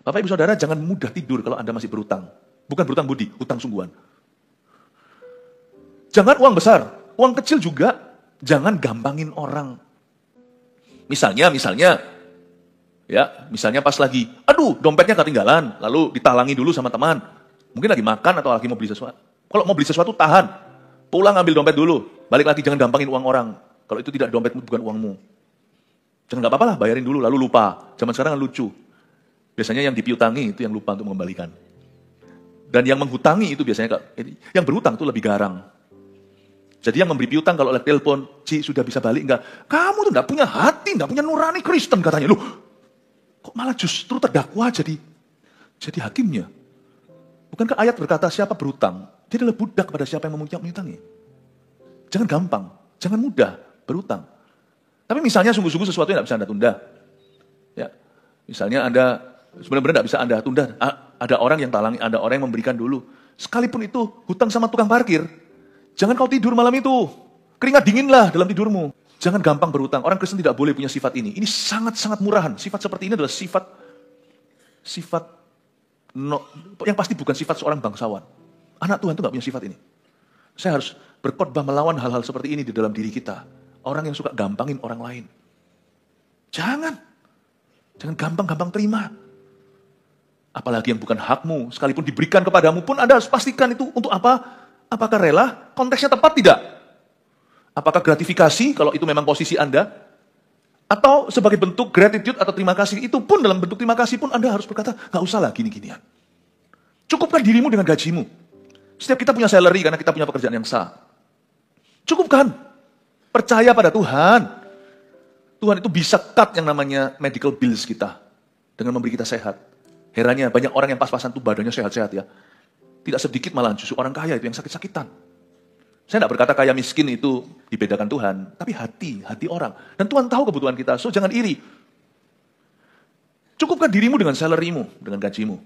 Bapak Ibu Saudara, jangan mudah tidur kalau Anda masih berutang. Bukan berutang budi, utang sungguhan. Jangan uang besar, uang kecil juga jangan gampangin orang. Misalnya pas lagi, aduh dompetnya ketinggalan, lalu ditalangi dulu sama teman. Mungkin lagi makan atau lagi mau beli sesuatu. Kalau mau beli sesuatu tahan, pulang ambil dompet dulu, balik lagi jangan gampangin uang orang. Kalau itu tidak dompetmu, bukan uangmu. Jangan, gak apa-apa lah, bayarin dulu lalu lupa. Zaman sekarang kan lucu. Biasanya yang dipiutangi itu yang lupa untuk mengembalikan. Dan yang menghutangi itu biasanya, yang berhutang itu lebih garang. Jadi yang memberi piutang kalau oleh telepon, Ci sudah bisa balik enggak? Kamu tuh enggak punya hati, enggak punya nurani Kristen katanya. Loh, kok malah justru terdakwa jadi hakimnya? Bukankah ayat berkata siapa berhutang, dia adalah budak pada siapa yang mengutangi. Jangan gampang, jangan mudah berhutang. Tapi misalnya sungguh-sungguh sesuatu yang enggak bisa Anda tunda. Ya, misalnya Anda benar-benar tidak bisa Anda tunda. Ada orang yang talangi, ada orang yang memberikan dulu. Sekalipun itu hutang sama tukang parkir, jangan kau tidur malam itu. Keringat dinginlah dalam tidurmu. Jangan gampang berhutang. Orang Kristen tidak boleh punya sifat ini. Ini sangat-sangat murahan. Sifat seperti ini adalah sifat yang pasti bukan sifat seorang bangsawan. Anak Tuhan itu nggak punya sifat ini. Saya harus berkhotbah melawan hal-hal seperti ini di dalam diri kita. Orang yang suka gampangin orang lain. Jangan gampang-gampang terima. Apalagi yang bukan hakmu, sekalipun diberikan kepadamu pun Anda harus pastikan itu untuk apa? Apakah rela? Konteksnya tepat tidak? Apakah gratifikasi kalau itu memang posisi Anda? Atau sebagai bentuk gratitude atau terima kasih, itu pun dalam bentuk terima kasih pun Anda harus berkata, gak usah lah gini-ginian. Cukupkan dirimu dengan gajimu. Setiap kita punya salary karena kita punya pekerjaan yang sah. Cukupkan. Percaya pada Tuhan. Tuhan itu bisa cut yang namanya medical bills kita. Dengan memberi kita sehat. Herannya banyak orang yang pas-pasan tuh badannya sehat-sehat ya. Tidak sedikit malah justru orang kaya itu yang sakit-sakitan. Saya tidak berkata kaya miskin itu dibedakan Tuhan. Tapi hati orang. Dan Tuhan tahu kebutuhan kita, so jangan iri. Cukupkan dirimu dengan salarymu, dengan gajimu.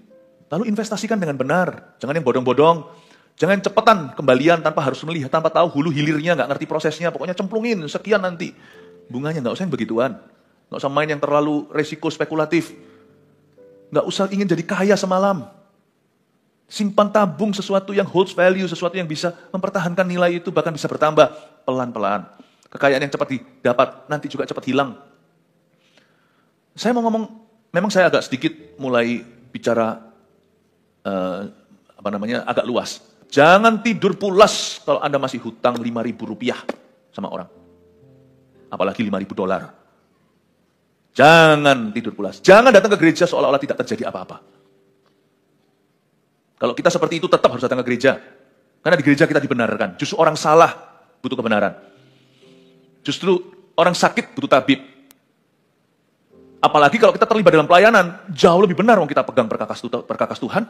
Lalu investasikan dengan benar. Jangan yang bodong-bodong. Jangan cepetan kembalian tanpa harus melihat, tanpa tahu hulu hilirnya, nggak ngerti prosesnya. Pokoknya cemplungin, sekian nanti. Bunganya nggak usah yang begituan. Nggak usah main yang terlalu resiko spekulatif. Nggak usah ingin jadi kaya semalam. Simpan tabung sesuatu yang holds value, sesuatu yang bisa mempertahankan nilai itu, bahkan bisa bertambah pelan-pelan. Kekayaan yang cepat didapat, nanti juga cepat hilang. Saya mau ngomong, memang saya agak sedikit mulai bicara agak luas. Jangan tidur pulas kalau Anda masih hutang Rp5.000 sama orang. Apalagi $5.000. Jangan tidur pulas. Jangan datang ke gereja seolah-olah tidak terjadi apa-apa. Kalau kita seperti itu tetap harus datang ke gereja. Karena di gereja kita dibenarkan. Justru orang salah butuh kebenaran. Justru orang sakit butuh tabib. Apalagi kalau kita terlibat dalam pelayanan, jauh lebih benar kita pegang perkakas Tuhan.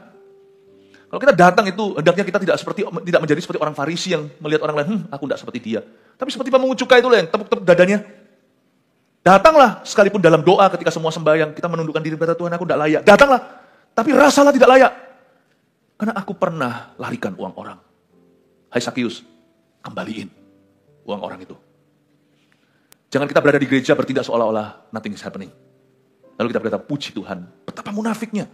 Kalau kita datang itu, hendaknya kita tidak menjadi seperti orang Farisi yang melihat orang lain, aku tidak seperti dia. Tapi seperti pemungut cukai itu yang tepuk-tepuk dadanya. Datanglah, sekalipun dalam doa ketika semua sembahyang, kita menundukkan diri kepada Tuhan, aku tidak layak. Datanglah, tapi rasalah tidak layak. Karena aku pernah larikan uang orang. Hai Sakius, kembaliin uang orang itu. Jangan kita berada di gereja bertindak seolah-olah nothing is happening. Lalu kita berkata, puji Tuhan, betapa munafiknya.